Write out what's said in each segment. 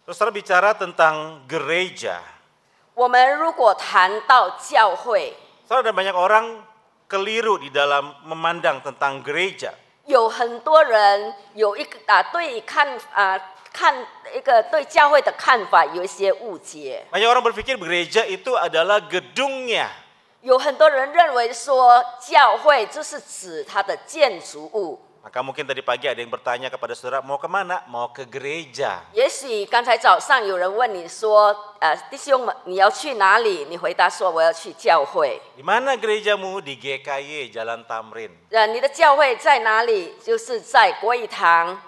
Saudara bicara tentang gereja. 我们如果谈到教会， Saudara, ada banyak orang keliru di dalam memandang tentang gereja. 有很多人有一个对教会的看法有一些误解。 Banyak orang berpikir gereja itu adalah gedungnya. 有很多人认为说教会就是指它的建筑物。 Maka mungkin tadi pagi ada yang bertanya kepada saudara, mau kemana? Mau ke gereja. 也许刚才早上有人问你说，弟兄们，你要去哪里？你回答说我要去教会。 Di mana gerejamu? Di GKY Jalan Tamrin. 你的教会在哪里？就是在国语堂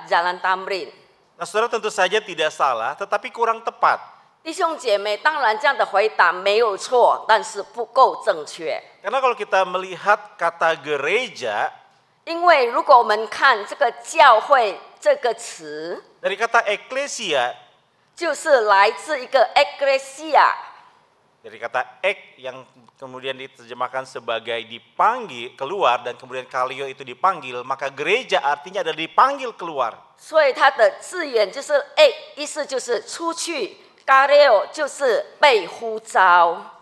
Jalan Tamrin。 Nah, saudara tentu saja tidak salah, tetapi kurang tepat. 弟兄姐妹，当然这样的回答没有错，但是不够正确。 Karena kalau kita melihat kata gereja, 因为如果我们看这个教会这个词， dari kata ecclesia, 就是来自一个 ecclesia， dari kata ek yang kemudian diterjemahkan sebagai dipanggil keluar dan kemudian kalio itu dipanggil, maka gereja artinya adalah dipanggil keluar. 所以它的字眼就是 ek， 意思就是出去 ，kaleo 就是被呼召。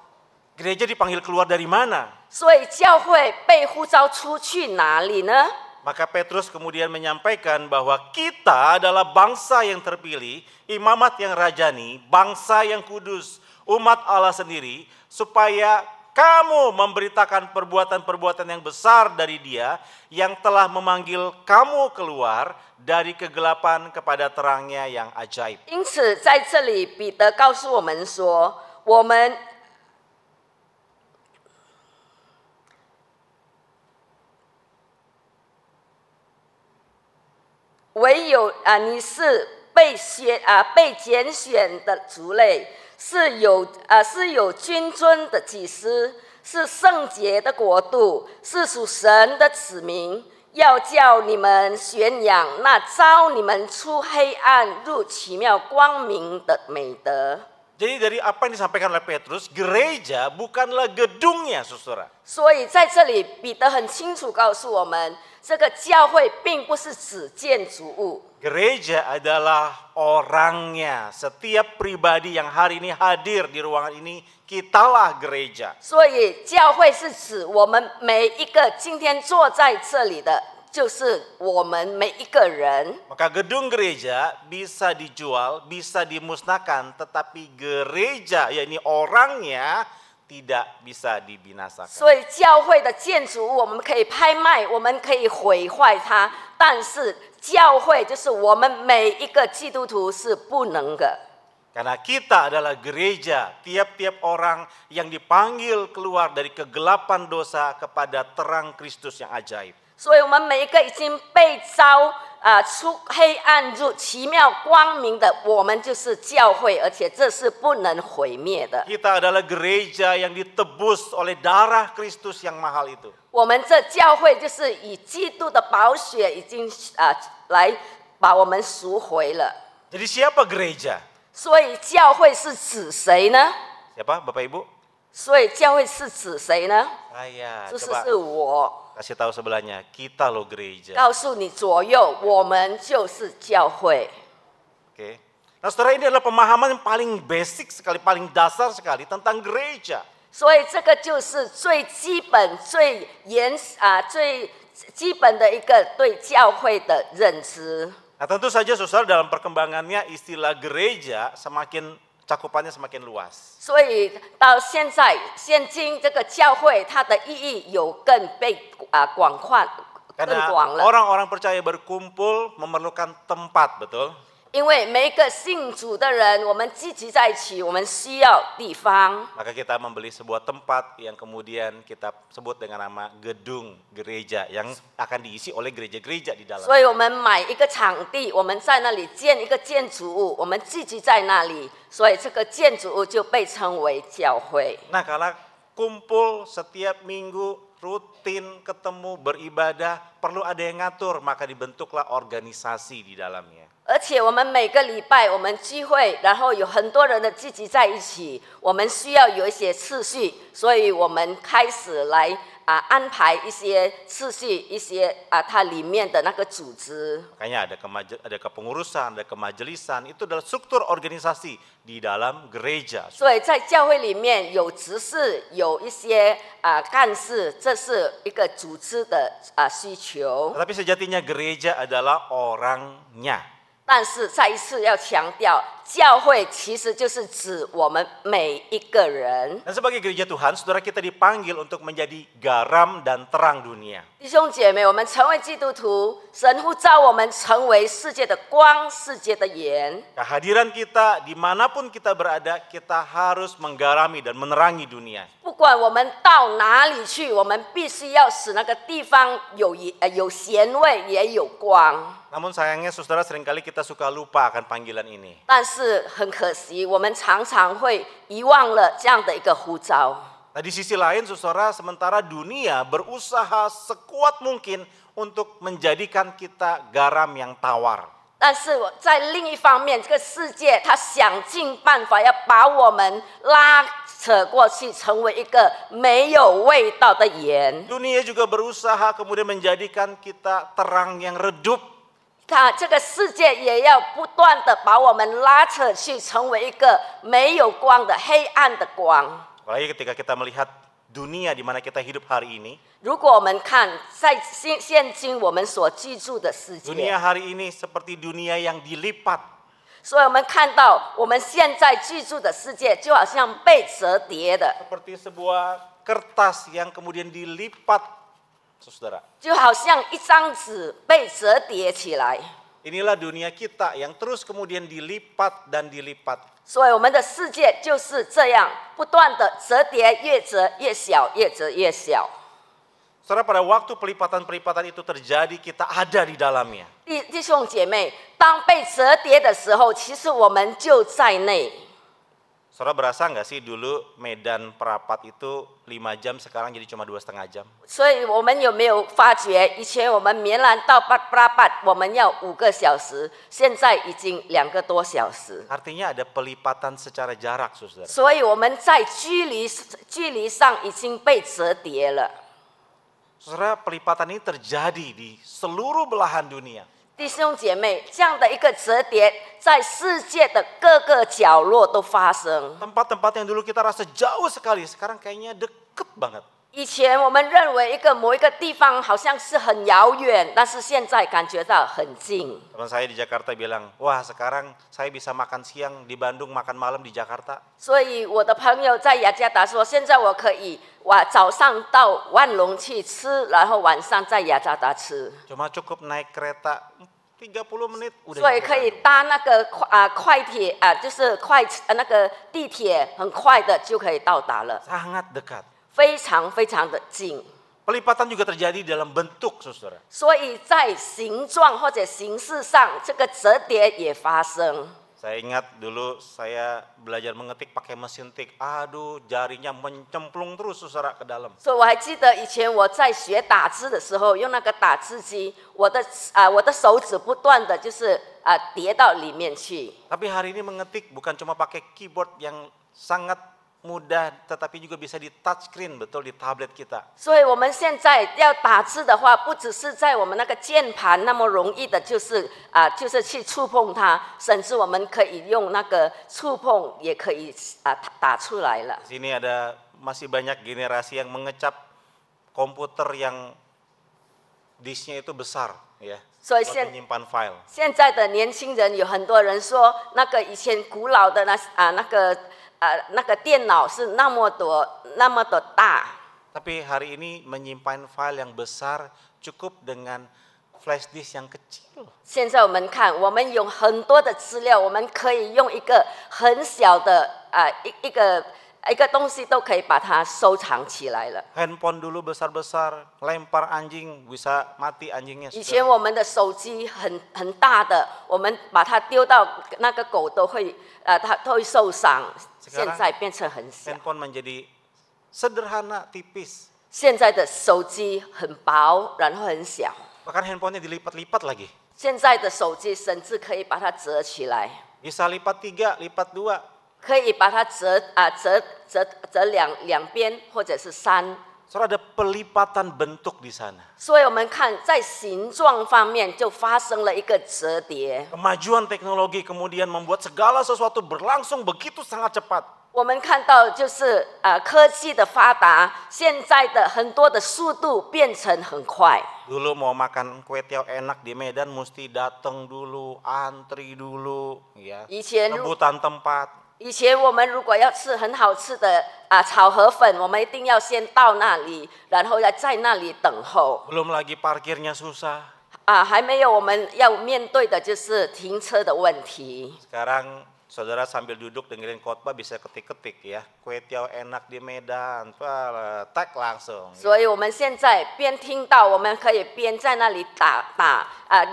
Gereja dipanggil keluar dari mana? 所以教会被呼召出去哪里呢？ Maka Petrus kemudian menyampaikan bahwa kita adalah bangsa yang terpilih, imamat yang rajani, bangsa yang kudus, umat Allah sendiri, supaya kamu memberitakan perbuatan-perbuatan yang besar dari Dia yang telah memanggil kamu keluar dari kegelapan kepada terangnya yang ajaib. 因此，在这里彼得告诉我们说，我们唯有你是被拣选的族类，是有君尊的祭司，是圣洁的国度，是属神的子民，要叫你们宣扬那召你们出黑暗入奇妙光明的美德。 Jadi dari apa yang disampaikan oleh Petrus, gereja bukanlah gedungnya, saudara. 所以在这里，彼得很清楚告诉我们，这个教会并不是指建筑物。 Gereja adalah orangnya. Setiap pribadi yang hari ini hadir di ruangan ini, kitalah gereja. 所以教会是指我们每一个今天坐在这里的，就是我们每一个人。 Maka gedung gereja bisa dijual, bisa dimusnahkan, tetapi gereja, yakni orangnya, tidak bisa dibinasakan. 所以教会的建筑物我们可以拍卖，我们可以毁坏它，但是教会就是我们每一个基督徒是不能的。 Karena kita adalah gereja, tiap-tiap orang yang dipanggil keluar dari kegelapan dosa kepada terang Kristus yang ajaib. 所以我们每一个已经被召出黑暗入奇妙光明的，我们就是教会，而且这是不能毁灭的。 Kita adalah gereja yang ditebus oleh darah Kristus yang mahal itu. 我们这教会就是以基督的宝血已经来把我们赎回了。 Jadi siapa gereja? 所以教会是指谁呢？ Siapa Bapak Ibu? 所以教会是指谁呢？ Saya. 就是 Coba 是我。 kasih tahu sebelahnya, kita loh gereja. 告诉你左右，我们就是教会。 Oke. Nah, saudara, ini adalah pemahaman yang paling basic sekali, paling dasar sekali tentang gereja. 所以这个就是最基本、最基本的一个对教会的认知。 Nah, tentu saja saudara, dalam perkembangannya istilah gereja semakin cakupannya semakin luas. 所以到现今这个教会它的意义有更被广泛、更 Karena 广了。 orang-orang percaya berkumpul memerlukan tempat, betul? 因为每一个信主的人，我们聚集在一起，我们需要地方。 Maka kita membeli sebuah tempat yang kemudian kita sebut dengan nama gedung gereja yang akan diisi oleh gereja-gereja di dalam. 所以我们买一个场地，我们在那里建一个建筑物，我们聚集在那里，所以这个建筑物就被称为教会。 Nah, kalau kumpul setiap minggu, rutin ketemu beribadah, perlu ada yang ngatur, maka dibentuklah organisasi di dalamnya. 而且我们每个礼拜我们聚会，然后有很多人的聚集在一起，我们需要有一些次序，所以我们开始来安排一些次序，一些它里面的那个组织。 Makanya ada kepengurusan, ada kemajelisan, itu adalah struktur organisasi di dalam gereja. 所以在教会里面有执事，有一些干事，这是一个组织的需求。 Tetapi sejatinya gereja adalah orangnya. 但是再一次要强调，教会其实就是指我们每一个人。 Dan sebagai gereja Tuhan, saudara kita dipanggil untuk menjadi garam dan terang dunia. 弟兄姐妹，我们成为基督徒，神呼召我们成为世界的光，世界的盐。 Kehadiran kita dimanapun kita berada, kita harus menggarami dan menerangi dunia. 不管我们到哪里去，我们必须要使那个地方有咸味，也有光。 Namun sayangnya saudara seringkali kita suka lupa akan panggilan ini. 但是很可惜，我们常常会遗忘了这样的一个呼召。 Nah di sisi lain saudara, sementara dunia berusaha sekuat mungkin untuk menjadikan kita garam yang tawar. 但是在另一方面，这个世界它想尽办法要把我们拉扯过去，成为一个没有味道的盐。 Dunia juga berusaha kemudian menjadikan kita terang yang redup. 看这个世界也要不断的把我们拉扯去，成为一个没有光的黑暗的光。 Apalagi ketika kita melihat dunia di mana kita hidup hari ini. 如果我们看在现今我们所居住的世界， Dunia hari ini seperti dunia yang dilipat. 所以我们看到我们现在居住的世界就好像被折叠的， Seperti sebuah kertas yang kemudian dilipat, saudara. 就好像一张纸被折叠起来。 Inilah dunia kita yang terus kemudian dilipat dan dilipat. 所以我们的世界就是这样，不断的折叠，越折越小，越折越小。 Saudara, pada waktu pelipatan-pelipatan itu terjadi, kita ada di dalamnya. 弟兄姐妹，当被折叠的时候，其实我们就在内。 Saudara berasa nggak sih dulu Medan Perapat itu 5 jam, sekarang jadi cuma 2,5 jam? 所以我们有没有发觉，以前我们棉兰到巴拉巴我们要5个小时，现在已经2个多小时。 Artinya ada pelipatan secara jarak, saudara. 所以我们在距离上已经被折叠了。 Saudara, pelipatan ini terjadi di seluruh belahan dunia. 弟兄姐妹，这样的一个折叠，在世界的各个角落都发生。 Tempat-tempat yang dulu kita rasa jauh sekali, sekarang kayaknya deket banget. 以前我们认为某一个地方好像是很遥远，但是现在感觉到很近。 Teman saya di Jakarta bilang, wah sekarang saya bisa makan siang di Bandung, makan malam di Jakarta. 所以我的朋友在雅加达说，现在我可以早上到万隆去吃，然后晚上在雅加达吃。 Cuma cukup naik kereta 30 menit 所 udah 以 nyampe 可以 Bandung. 搭那个快铁就是那个地铁，很快的就可以到达了， Sangat dekat. 非常非常的近。 Pelipatan juga terjadi dalam bentuk, saudara. 所以在形状或者形式上，这个折叠也发生。 Saya ingat dulu saya belajar mengetik pakai mesin tik. Aduh, jarinya mencemplung terus, saudara, ke dalam. 所以我还记得以前我在学打字的时候，用那个打字机，我的手指不断的就是叠到里面去。 Tapi hari ini mengetik bukan cuma pakai keyboard yang sangat mudah, tetapi juga bisa di touchscreen, betul, di tablet kita. 所以我们现在要打字的话，不只是在我们那个键盘那么容易的，就是去触碰它，甚至我们可以用那个触碰也可以打出来了。 Di sini ada masih banyak generasi yang mengecap komputer yang disknya itu besar, ya, 所以 buat menyimpan file. 现在的年轻人有很多人说，那个以前古老的那个电脑是那么的大。 Tapi hari ini menyimpan file yang besar cukup dengan flash disk yang kecil. 现在我们看，我们有很多的资料，我们可以用一个很小的一个东西都可以把它收藏起来了。 Handphone dulu besar-besar, lempar anjing bisa mati anjingnya. 以前我们的手机很大的，我们把它丢到那个狗都会它都会受伤。现在变成很小。 Handphone menjadi sederhana, tipis. 现在的手机很薄，然后很小。 Bahkan handphonenya dilipat-lipat lagi. 现在的手机甚至可以把它折起来， Bisa lipat 3, lipat 2. 可以把它折两边或者是3。Saudara, ada pelipatan bentuk di sana. 所以我们看在形状方面就发生了一个折叠。 Kemajuan teknologi kemudian membuat segala sesuatu berlangsung begitu sangat cepat. 我们看到就是科技的发达，现在的很多的速度变成很快。 Dulu mau makan kue tiaw enak di Medan mesti datang dulu, antri dulu, ya. 以前 Rebutan tempat. 以前我们如果要吃很好吃的炒河粉，我们一定要先到那里，然后要在那里等候。 Belum lagi parkirnya susah. 还没有我们要面对的就是停车的问题。 Sekarang saudara sambil duduk dengerin khotbah bisa ketik-ketik ya. Kue tiaw enak di Medan, tak langsung. 所以我们现在边听到，我们可以边在那里打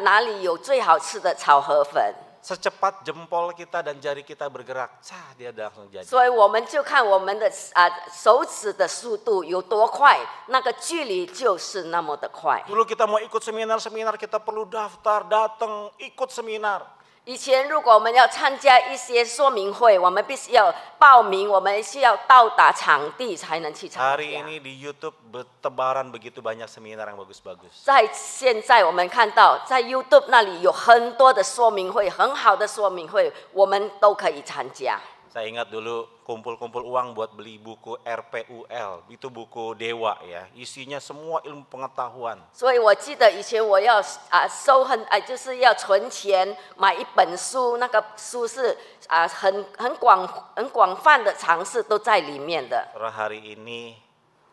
哪里有最好吃的炒河粉。 Secepat jempol kita dan jari kita bergerak, dia langsung jadi. 所以我们就看我们的手指的速度有多快，那个距离就是那么的快。 Dulu kita mau ikut seminar-seminar kita perlu daftar, datang, ikut seminar. 以前如果我们要参加一些说明会，我们必须要报名，我们需要到达场地才能去参加。 Hari ini di YouTube bertebaran begitu banyak seminar yang bagus-bagus. 在现在我们看到，在 YouTube 那里有很多的说明会，很好的说明会，我们都可以参加。 Saya ingat dulu kumpul-kumpul uang buat beli buku RPUL, itu buku dewa ya, isinya semua ilmu pengetahuan. 所以我记得以前我要就是要存钱买一本书，那个书是很广泛的常识都在里面的。 Karena hari ini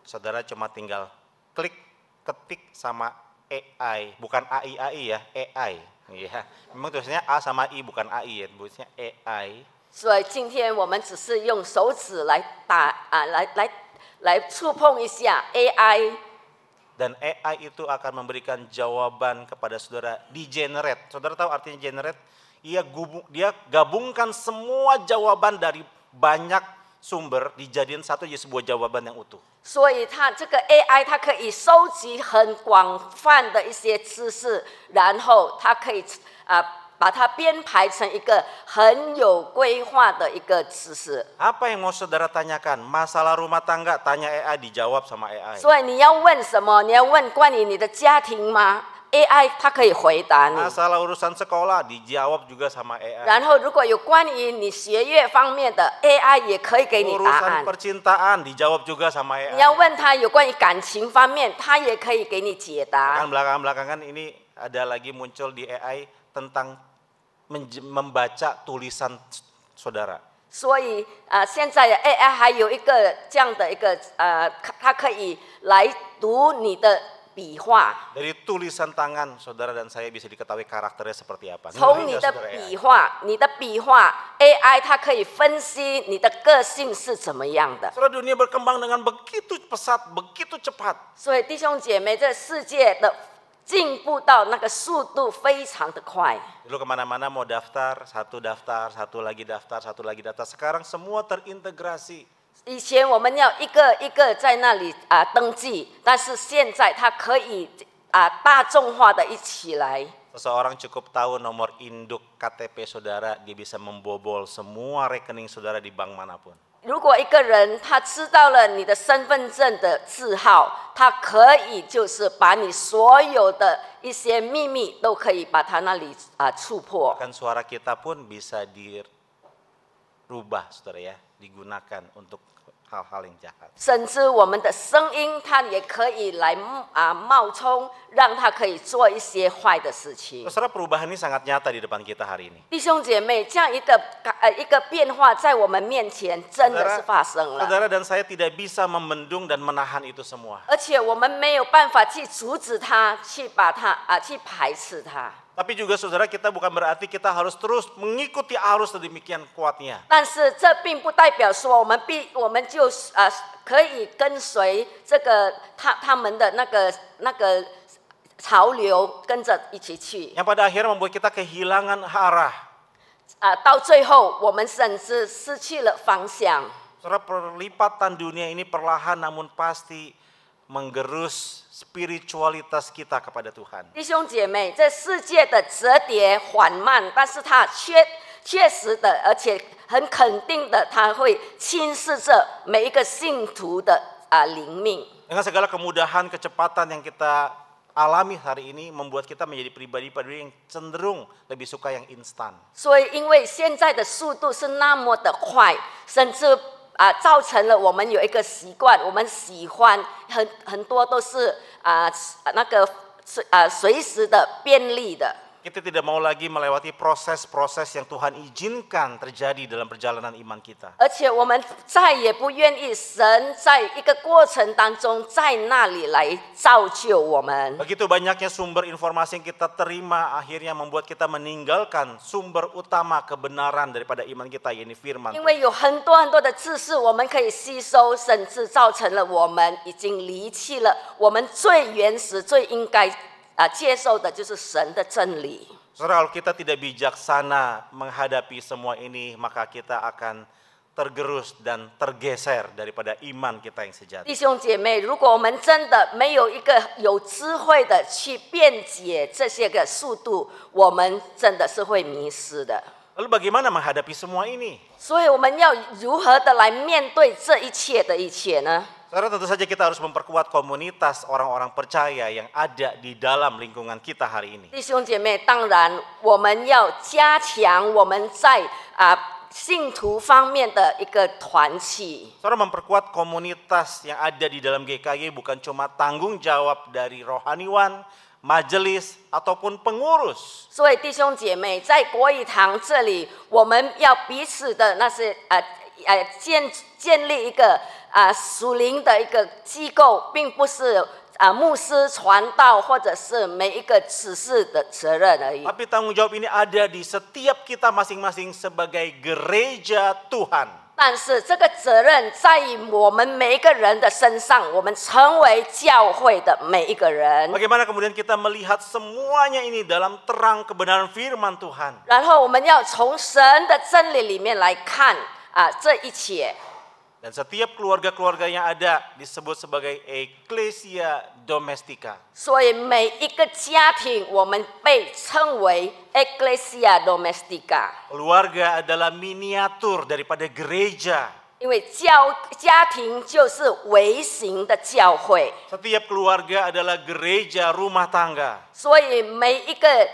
saudara cuma tinggal klik, ketik sama AI, bukan AI ya, AI. Ya, memang tulisannya A sama I bukan AI ya, tulisannya AI. 所以今天我们只是用手指来来触碰一下 AI。 Dan AI itu akan memberikan jawaban kepada saudara di generate. Saudara tahu artinya generate? Dia gabungkan semua jawaban dari banyak sumber dijadiin satu jadi sebuah jawaban yang utuh. 所以这个 AI 它可以收集很广泛的一些知识，然后它可以把它编排成一个很有规划的一个知识。 Apa yang mau saudara tanyakan? Masalah rumah tangga, tanya AI, dijawab sama AI. 所以你要问什么？你要问关于你的家庭吗？ AI 它可以回答你。 Masalah urusan sekolah, dijawab juga sama AI. 然后如果有关于你学业方面的 AI 也可以给你答 Urusan 案。 percintaan, dijawab juga sama 你 AI. 要问他有关于感情方面，他也可以给你解答。 Kan belakangan ini ada lagi muncul di AI tentang membaca tulisan saudara. 所以现在的 AI 还有一个这样的一个它可以来读你的笔画。 Dari tulisan tangan saudara dan saya bisa diketahui karakternya seperti apa. 从你的笔画 AI 它可以分析你的个性是怎么样的。 Saudara, dunia berkembang dengan begitu pesat, begitu cepat. 所以弟兄姐妹，这世界的进步到那个速度非常的快。 Dulu kemana-mana mau daftar, satu lagi daftar. Sekarang semua terintegrasi. 以前我们要一个一个在那里登记，但是现在它可以大众化的一起来。 Seseorang cukup tahu nomor induk KTP saudara, dia bisa membobol semua rekening saudara di bank manapun. 如果一个人他知道了你的身份证的字号，他可以就是把你所有的一些秘密都可以把他那里触破。 Kan suara kita pun bisa dirubah saudara ya, digunakan untuk hal-hal yang jahat. 甚至我们的声音，它也可以来冒充，让它可以做一些坏的事情。 Saudara, perubahan ini sangat nyata di depan kita hari ini. 弟兄姐妹，这样一个变化在我们面前真的是发生了。 Saudara dan saya tidak bisa membendung dan menahan itu semua. 而且我们没有办法去阻止它，去把它去排斥它。 Tapi juga saudara, kita bukan berarti kita harus terus mengikuti arus sedemikian kuatnya. 但是这并不代表说我们就可以跟随这个他们的那个潮流，跟着一起去。 Yang pada akhirnya membuat kita kehilangan arah. 到最后我们甚至失去了方向。 Saudara, perlipatan dunia ini perlahan namun pasti menggerus spiritualitas kita kepada Tuhan. 弟兄姐妹，这世界的折叠缓慢，但是它确实的，而且很肯定的，它会侵蚀着每一个信徒的灵命。Dengan segala kemudahan, kecepatan yang kita alami hari ini membuat kita menjadi pribadi-pribadi yang cenderung lebih suka yang instan. 所以，因为现在的速度是那么的快，甚至造成了我们有一个习惯，我们喜欢很多都是那个随时的便利的。 Kita tidak mau lagi melewati proses-proses yang Tuhan izinkan terjadi dalam perjalanan iman kita. 而且我们再也不愿意神在一个过程当中在那里来造就我们。 Begitu banyaknya sumber informasi yang kita terima akhirnya membuat kita meninggalkan sumber utama kebenaran daripada iman kita, yaitu firman. 因为有很多很多的知识我们可以吸收，甚至造成了我们已经离弃了我们最原始、最应该接受的就是神的真理。 Saudara, kalau kita tidak bijaksana menghadapi semua ini, maka kita akan tergerus dan tergeser daripada iman kita yang sejati. 弟兄姐妹，如果我们真的没有一个有智慧的去辩解这些个速度，我们真的是会迷失的。 Lalu bagaimana menghadapi semua ini? 所以我们要如何的来面对这一切的一切呢？ Saudara, tentu saja kita harus memperkuat komunitas orang-orang percaya yang ada di dalam lingkungan kita hari ini. 弟兄姐妹，当然我们要加强我们在信徒方面的一个团契。 Saudara, memperkuat komunitas yang ada di dalam GKY bukan cuma tanggung jawab dari rohaniwan, majelis, ataupun pengurus. 所以弟兄姐妹，在国语堂这里，我们要彼此的那些建立一个属灵的一个机构，并不是牧师传道或者是每一个执事的责任而已。 Tapi tanggung jawab ini ada di setiap kita masing-masing sebagai gereja Tuhan. 但是这个责任在于我们每一个人的身上，我们成为教会的每一个人。 Bagaimana kemudian kita melihat semuanya ini dalam terang kebenaran firman Tuhan. 然后我们要从神的真理里面来看这一切。 Dan setiap keluarga-keluarga yang ada disebut sebagai Ecclesia Domestica. 所以每一个家庭，我们被称为 Ecclesia Domestica。 Keluarga adalah miniatur daripada gereja. 因为家庭就是微型的教会， Setiap keluarga adalah gereja rumah tangga. 所以每一个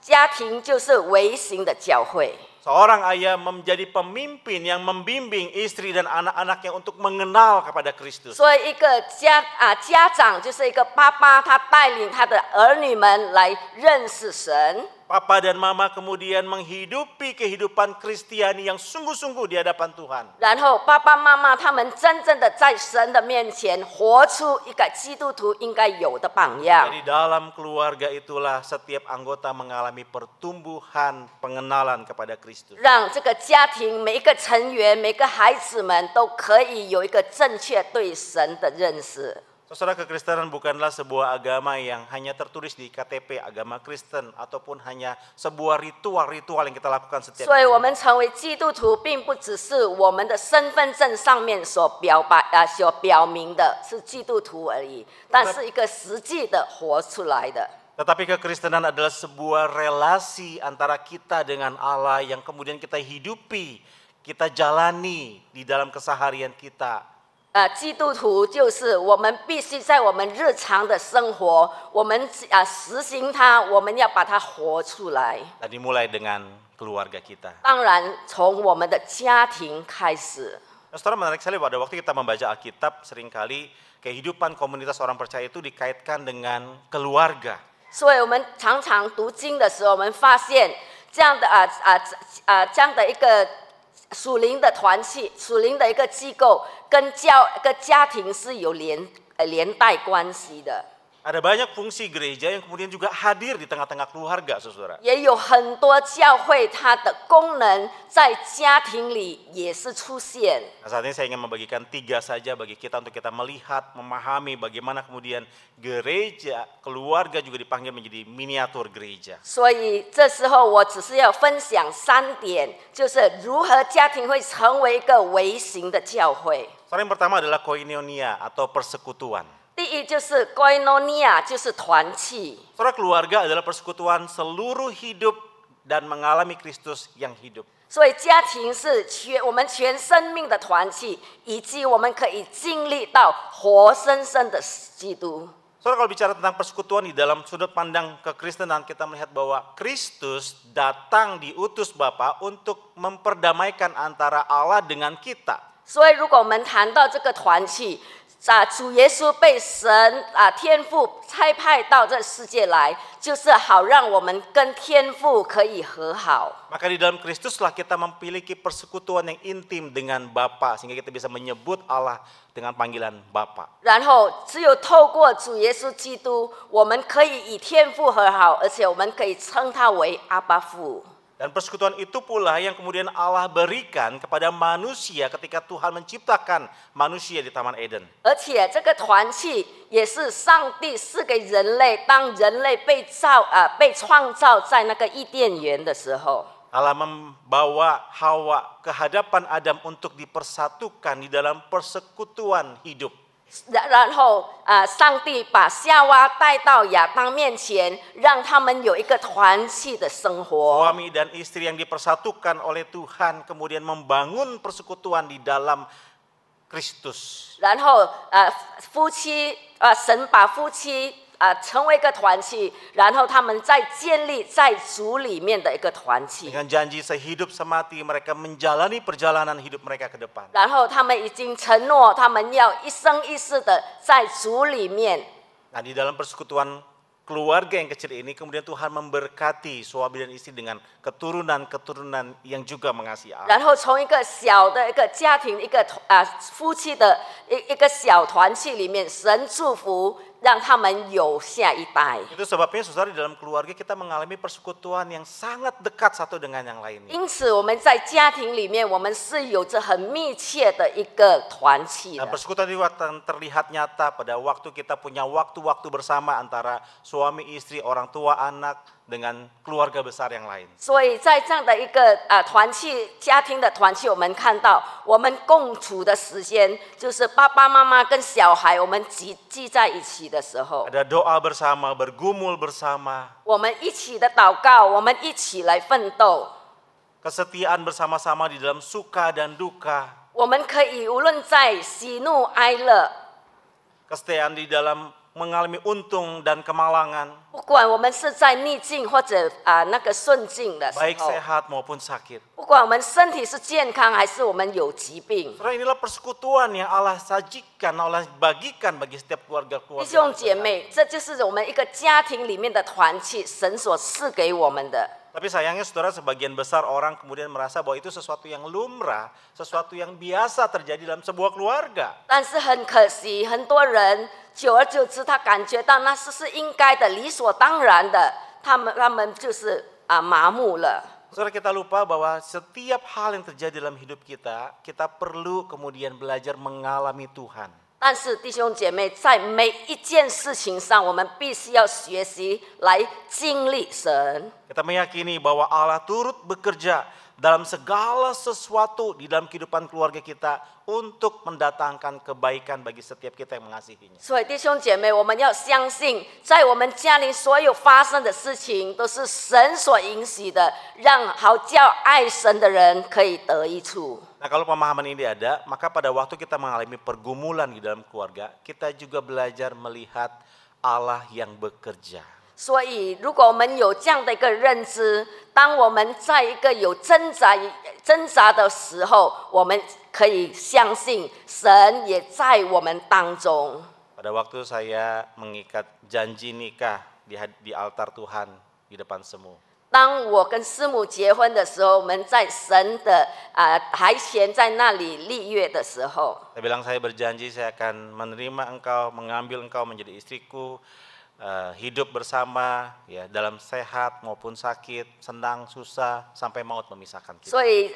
家庭就是微型的教会。 Seorang ayah menjadi pemimpin yang membimbing istri dan anak-anaknya untuk mengenal kepada Kristus. 所以一个家长就是一个爸爸，他带领他的儿女们来认识神。 Papa dan mama kemudian menghidupi kehidupan Kristiani yang sungguh-sungguh di hadapan Tuhan. 然后爸爸妈妈他们真正的在神的面前活出一个基督徒应该有的榜样。 Jadi dalam keluarga itulah setiap anggota mengalami pertumbuhan pengenalan kepada Kristus. 让这个家庭每一个成员、每个孩子们都可以有一个正确对神的认识。 Saudara, kekristenan bukanlah sebuah agama yang hanya tertulis di KTP agama Kristen ataupun hanya sebuah ritual-ritual yang kita lakukan setiap 所以 hari. 我们成为基督徒，并不只是我们的身份证上面所表明的是基督徒而已，但是一个实际的活出来的。 Tetapi kekristenan adalah sebuah relasi antara kita dengan Allah yang kemudian kita hidupi, kita jalani di dalam keseharian kita. 基督徒就是我们必须在我们日常的生活，我们实行它，我们要把它活出来。 Dan dimulai dengan keluarga kita. 当然，从我们的家庭开始。 Nah, saudara, menarik sekali pada waktu kita membaca Alkitab, seringkali kehidupan komunitas orang percaya itu dikaitkan dengan keluarga. 所以我们常常读经的时候，我们发现这样的一个属灵的团契、属灵的一个机构，跟家庭是有连带关系的。 Ada banyak fungsi gereja yang kemudian juga hadir di tengah-tengah keluarga, saudara. 也有很多教会，它的功能在家庭里也是出现。 Nah, saat ini saya ingin membagikan 3 saja bagi kita untuk kita melihat, memahami bagaimana kemudian gereja, keluarga juga dipanggil menjadi miniatur gereja. 所以这时候我只是要分享3点，就是如何家庭会成为一个微型的教会。 Saudara, yang pertama adalah koinonia atau persekutuan. 第一就是 koinonia， 就是团契。 Saudara, keluarga adalah persekutuan seluruh hidup dan mengalami Kristus yang hidup. 所以家庭是我们全生命的团契，以及我们可以经历到活生生的基督。Saudara, kalau bicara tentang persekutuan di dalam sudut pandang kekristenan, kita melihat bahwa Kristus datang diutus Bapa untuk memperdamaikan antara Allah dengan kita. 所以如果我们谈到这个团契，主耶稣被神天父差派到这世界来，就是好让我们跟天父可以和好。 Maka di dalam Kristuslah kita memiliki persekutuan yang intim dengan Bapa, sehingga kita bisa menyebut Allah dengan panggilan Bapa. 然后只有透过主耶稣基督，我们可以与天父和好，而且我们可以称他为阿爸父。 Dan persekutuan itu pula yang kemudian Allah berikan kepada manusia ketika Tuhan menciptakan manusia di Taman Eden. 而且这个团契也是上帝赐给人类，当人类被创造在那个伊甸园的时候。 Allah membawa Hawa ke hadapan Adam untuk dipersatukan di dalam persekutuan hidup. 然后上帝把夏娃带到亚当面前，让他们有一个团契的生活。 Suami dan istri yang dipersatukan oleh Tuhan kemudian membangun persekutuan di dalam Kristus. 然后夫妻神把夫妻成为一个团契，然后他们再建立在主里面的一个团契。 Dengan janji sehidup semati mereka menjalani perjalanan hidup mereka ke depan. 然后他们已经承诺，他们要一生一世的在主里面。 Nah, di dalam persekutuan keluarga yang kecil ini kemudian Tuhan memberkati suami dan istri dengan keturunan-keturunan yang juga mengasihi Allah. 然后从一个小的一个家庭，一个夫妻的一个小团契里面，神祝福让他们有下一代。 Itu sebabnya saudara di dalam keluarga kita mengalami persekutuan yang sangat dekat satu dengan yang lainnya. 因此我们在家庭里面，我们是有着很密切的一个团契 Dan 的。 persekutuan itu akan terlihat nyata pada waktu kita punya waktu-waktu bersama antara suami, istri, orang tua, anak dengan keluarga besar yang lain. 所以在这样的一个团契家庭的团契，我们看到我们共处的时间，就是爸爸妈妈跟小孩，我们聚在一起的时候， Ada doa bersama, bergumul bersama, 我们一起的祷告，我们一起来奋斗。 kesetiaan bersama-sama di dalam suka dan duka, 我们可以无论在喜怒哀乐， kesetiaan di dalam mengalami untung dan kemalangan, 不管我们是在逆境或者那个顺境的时 baik 候， sehat maupun sakit. 不管我们身体是健康还是我们有疾病， Saudara, inilah persekutuan yang Allah sajikan, Allah bagikan bagi setiap 弟 keluarga-keluarga. 兄姐妹，这就是我们一个家庭里面的团契，神所赐给我们的。 Tapi sayangnya saudara, sebagian besar orang kemudian merasa bahwa itu sesuatu yang lumrah, sesuatu yang biasa terjadi dalam sebuah keluarga. 但是很可惜，很多人久而久之，他感觉到那是应该的、理所当然的，他们就是麻木了。 Saudara, kita lupa bahwa setiap hal yang terjadi dalam hidup kita, kita perlu kemudian belajar mengalami Tuhan. 但是弟兄姐妹，在每一件事情上，我们必须要学习来经历神。 Kita meyakini bahwa Allah turut bekerja dalam segala sesuatu di dalam kehidupan keluarga kita untuk mendatangkan kebaikan bagi setiap kita yang mengasihinya. 所以弟兄姐妹，我们要相信，在我们家里所有发生的事情，都是神所允许的，让好叫爱神的人可以得益处。 Nah, kalau pemahaman ini ada, maka pada waktu kita mengalami pergumulan di dalam keluarga, kita juga belajar melihat Allah yang bekerja. 所以，如果我们有这样的一个认知，当我们在一个有挣扎的时候，我们可以相信神也在我们当中。 Pada waktu saya mengikat janji nikah di altar Tuhan di depan semua. 当我跟师母结婚的时候，我们在神的台前在那里立约的时候， Saya bilang saya berjanji saya akan menerima engkau, mengambil engkau menjadi istriku, hidup bersama ya dalam sehat maupun sakit, senang, susah sampai maut memisahkan kita. 所以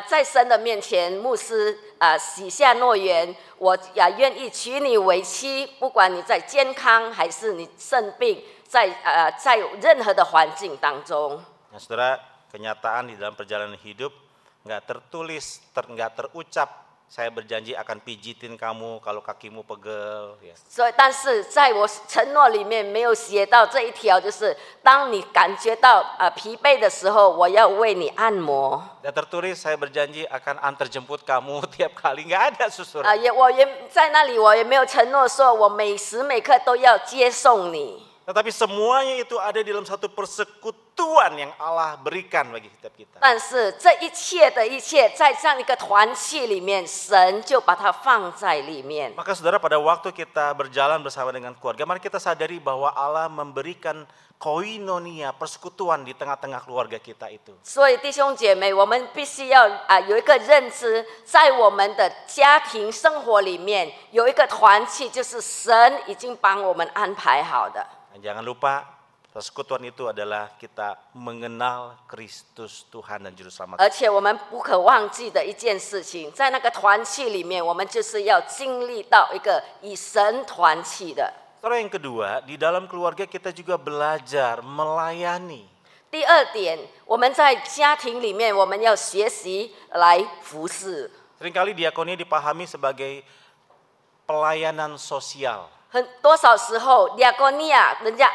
在神的面前，牧师许下诺言，我愿意娶你为妻，不管你在健康还是你生病，在任何的环境当中。 Nah, saudara, kenyataan di dalam perjalanan hidup nggak tertulis, nggak terucap saya berjanji akan pijitin kamu kalau kakimu pegel. Ya. 所以，但是在我承诺里面没有写到这一条，就是当你感觉到疲惫的时候，我要为你按摩。 Dan tertulis saya berjanji akan antar jemput kamu tiap kali. Nggak ada susur. 我也在那里，我也没有承诺说我每时每刻都要接送你。 Tetapi semuanya itu ada di dalam satu persekutuan yang Allah berikan bagi setiap kita. 但是这一切的一切，在这样一个团契里面，神就把它放在里面。 Maka saudara, pada waktu kita berjalan bersama dengan keluarga, mari kita sadari bahwa Allah memberikan koinonia, persekutuan di tengah-tengah keluarga kita itu. 所以弟兄姐妹，我们必须要有一个认知，在我们的家庭生活里面有一个团契，就是神已经帮我们安排好的。 Dan jangan lupa, persekutuan itu adalah kita mengenal Kristus Tuhan dan Juru Selamat. 而且我们不可忘记的一件事情，在那个团契里面，我们就是要经历到一个以神团契的。 Saudara, yang kedua, di dalam keluarga kita juga belajar melayani. 第二点，我们在家庭里面，我们要学习来服侍。 Seringkali diakonia dipahami sebagai pelayanan sosial. 多少时候，亚哥尼亚人家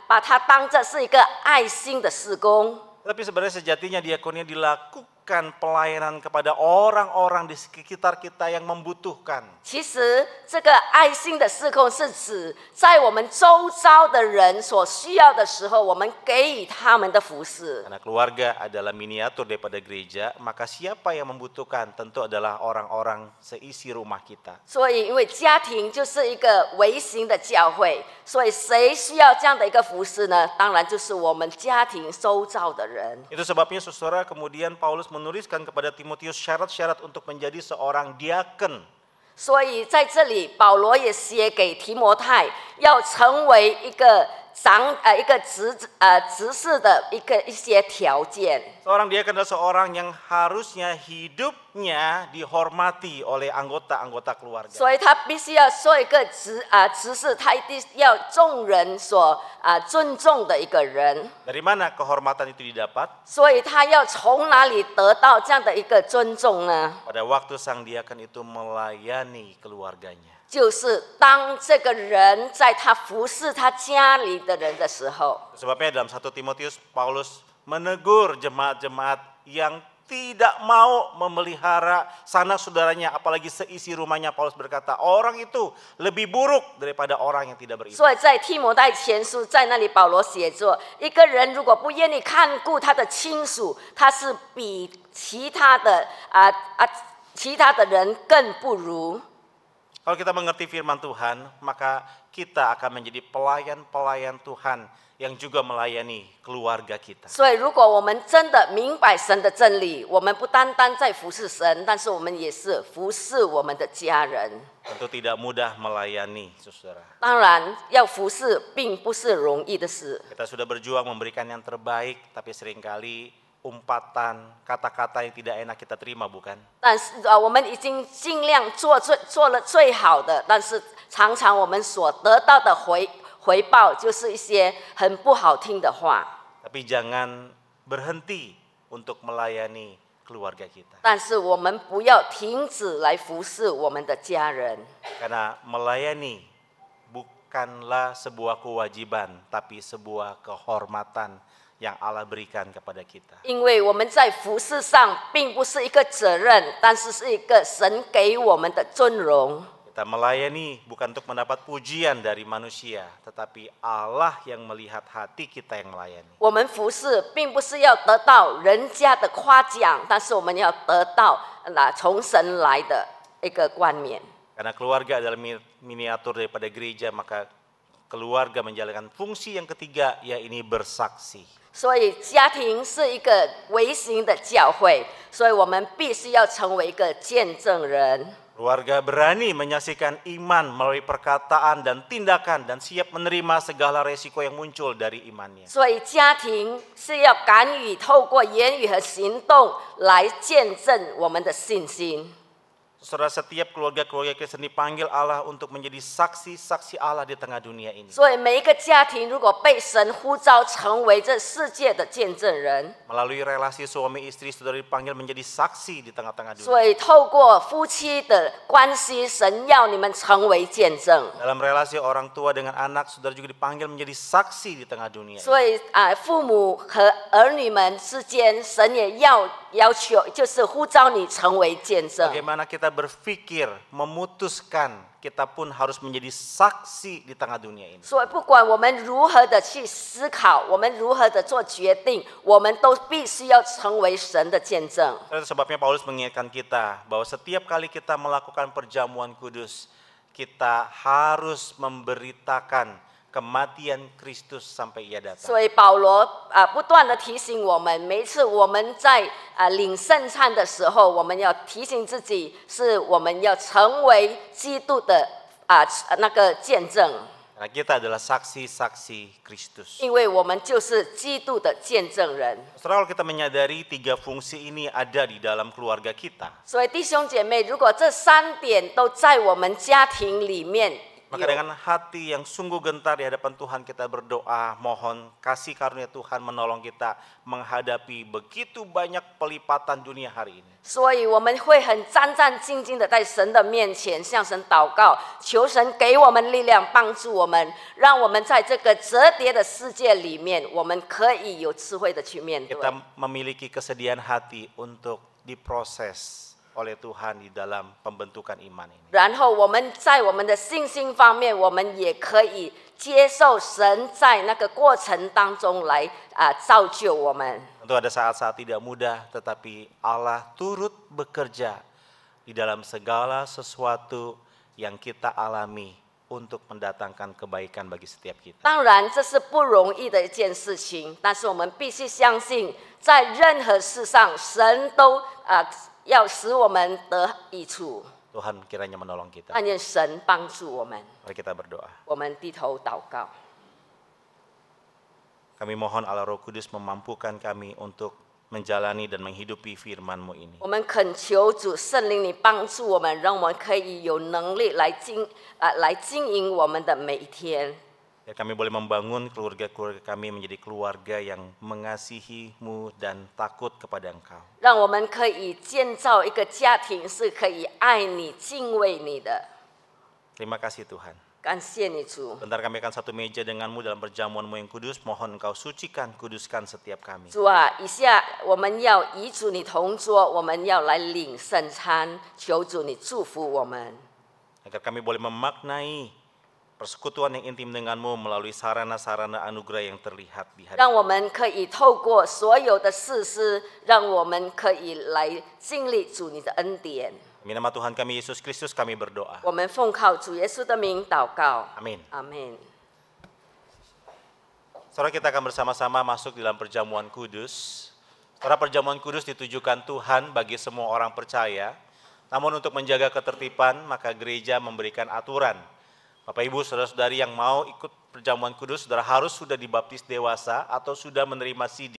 把它当作是一个爱心的事工。 Tapi sebenarnya sejatinya diakonia dilakukan pelayanan kepada orang-orang di sekitar kita yang membutuhkan. 其实这个爱心的事工是指在我们周遭的人所需要的时候，我们给予他们的服侍。 Karena keluarga adalah miniatur daripada gereja, maka siapa yang membutuhkan tentu adalah orang-orang seisi rumah kita. 所以，因为家庭就是一个微型的教会，所以谁需要这样的一个服侍呢？当然就是我们家庭周遭的人。 Itu sebabnya saudara kemudian Paulus menuliskan kepada Timotius syarat-syarat untuk menjadi seorang diaken. 所以在这里，保罗也写给提摩太，要成为一个执事的一些条件。 Seorang diaken adalah seorang yang harusnya hidupnya dihormati oleh anggota-anggota keluarga. 所以他必须要做一个执事，他一定要众人所尊重的一个人。 Dari mana kehormatan itu didapat? 所以他要从哪里得到这样的一个尊重呢？ Pada waktu sang diaken itu melayani keluarganya. 就是当这个人在他服侍他家里的人的时候， Sebabnya dalam 1 Timotius Paulus menegur jemaat-jemaat yang tidak mau memelihara sanak saudaranya, apalagi seisi rumahnya. Paulus berkata, orang itu lebih buruk daripada orang yang tidak beriman. 所以在提摩太前书在那里，保罗写作：一个人如果不愿意看顾他的亲属，他是比其他的人更不如。 Kalau kita mengerti firman Tuhan, maka kita akan menjadi pelayan-pelayan Tuhan yang juga melayani keluarga kita. 所以，如果我们真的明白神的真理，我们不单单在服侍神，但是我们也是服侍我们的家人。 Tentu tidak mudah melayani, saudara. 当然，要服侍并不是容易的事。 Kita sudah berjuang memberikan yang terbaik, tapi seringkali umpatan, kata-kata yang tidak enak kita terima, bukan? 但是我们已经尽量做了最好的，但是常常我们所得到的回报就是一些很不好听的话。 Tapi jangan berhenti untuk melayani keluarga kita. 但是我们不要停止来服侍我们的家人， Karena melayani bukanlah sebuah kewajiban, tapi sebuah kehormatan yang Allah berikan kepada kita. 因为我们在服侍上并不是一个责任，但是是一个神给我们的尊荣。 Kita melayani bukan untuk mendapat pujian dari manusia, tetapi Allah yang melihat hati kita yang melayani. 我们服侍并不是要得到人家的夸奖，但是我们要得到从神来的一个冠冕。 Karena keluarga adalah miniatur daripada gereja, maka keluarga menjalankan fungsi yang ketiga, yaitu bersaksi. 所以家庭是一个微型的教会，所以我们必须要成为一个见证人。 Keluarga berani menyaksikan iman melalui perkataan dan tindakan dan siap menerima segala resiko yang muncul dari imannya. 所以家庭是要敢于透过言语和行动来见证我们的信心。Saudara, setiap keluarga-keluarga Kristen dipanggil Allah untuk menjadi saksi-saksi Allah di tengah dunia ini. 所以每一个家庭如果被神呼召成为这世界的见证人， Melalui relasi suami istri, saudara dipanggil menjadi saksi di tengah-tengah dunia. 所以透过夫妻的关系，神要你们成为见证。 Dalam relasi orang tua dengan anak, saudara juga dipanggil menjadi saksi di tengah dunia. 所以父母和儿女们之间，神也要求，就是呼召你成为见证。 Bagaimana kita berpikir, memutuskan, kita pun harus menjadi saksi di tengah dunia ini. 所以不管我们如何的去思考，我们如何的做决定，我们都必须要成为神的见证。 Itu sebabnya Paulus mengingatkan kita bahwa setiap kali kita melakukan perjamuan kudus, kita harus memberitakan kematian Kristus sampai ia datang. 所以保罗不断的提醒我们，每一次我们在领圣餐的时候，我们要提醒自己，是我们要成为基督的那个见证， Karena kita adalah saksi-saksi Kristus. 因为我们就是基督的见证人。 Setelah kalau kita menyadari 3 fungsi ini ada di dalam keluarga kita, 所以弟兄姐妹，如果这3点都在我们家庭里面， maka dengan hati yang sungguh gentar di hadapan Tuhan kita berdoa, mohon kasih karunia Tuhan menolong kita menghadapi begitu banyak pelipatan dunia hari ini. 所以我们会很战战兢兢的在神的面前向神祷告，求神给我们力量，帮助我们，让我们在这个折叠的世界里面，我们可以有智慧的去面对。 Kita memiliki kesediaan hati untuk diproses oleh Tuhan di dalam pembentukan iman ini. 然后我们在我们的信心方面，我们也可以接受神在那个过程当中来造就我们。 Tentu ada saat-saat tidak mudah, tetapi Allah turut bekerja di dalam segala sesuatu yang kita alami untuk mendatangkan kebaikan bagi setiap kita. 当然，这是不容易的一件事情，但是我们必须相信，在任何事上，神都要使我们得益处。 Tuhan kiranya menolong kita. 但愿神帮助我们。 Mari kita berdoa. 我们低头祷告。 Kami mohon Allah Roh Kudus memampukan kami untuk menjalani dan menghidupi firman-Mu ini. 我们恳求主圣灵，你帮助我们，让我们可以有能力来经营我们的每一天。 Ya, kami boleh membangun keluarga-keluarga kami menjadi keluarga yang mengasihi-Mu dan takut kepada Engkau. 让我们可以建造一个家庭，是可以爱你、敬畏你的。 Terima kasih Tuhan. 感谢你主。 Bentar kami akan satu meja denganmu dalam perjamuan-Mu yang kudus. Mohon Engkau sucikan, kuduskan setiap kami. 主啊，以下我们要与主你同桌，我们要来领圣餐，求主你祝福我们， Agar kami boleh memaknai persekutuan yang intim denganmu melalui sarana-sarana anugerah yang terlihat di hadapan. 让我们可以透过所有的事实，让我们可以来经历主你的恩典。 Demi nama Tuhan kami Yesus Kristus kami berdoa. 我们奉靠主耶稣的名祷告， Amin. 阿门。 Saudara, kita akan bersama-sama masuk dalam perjamuan kudus. Saudara, perjamuan kudus ditujukan Tuhan bagi semua orang percaya. Namun untuk menjaga ketertiban, maka gereja memberikan aturan. Bapak Ibu, saudara-saudari yang mau ikut perjamuan kudus, saudara harus sudah dibaptis dewasa atau sudah menerima CD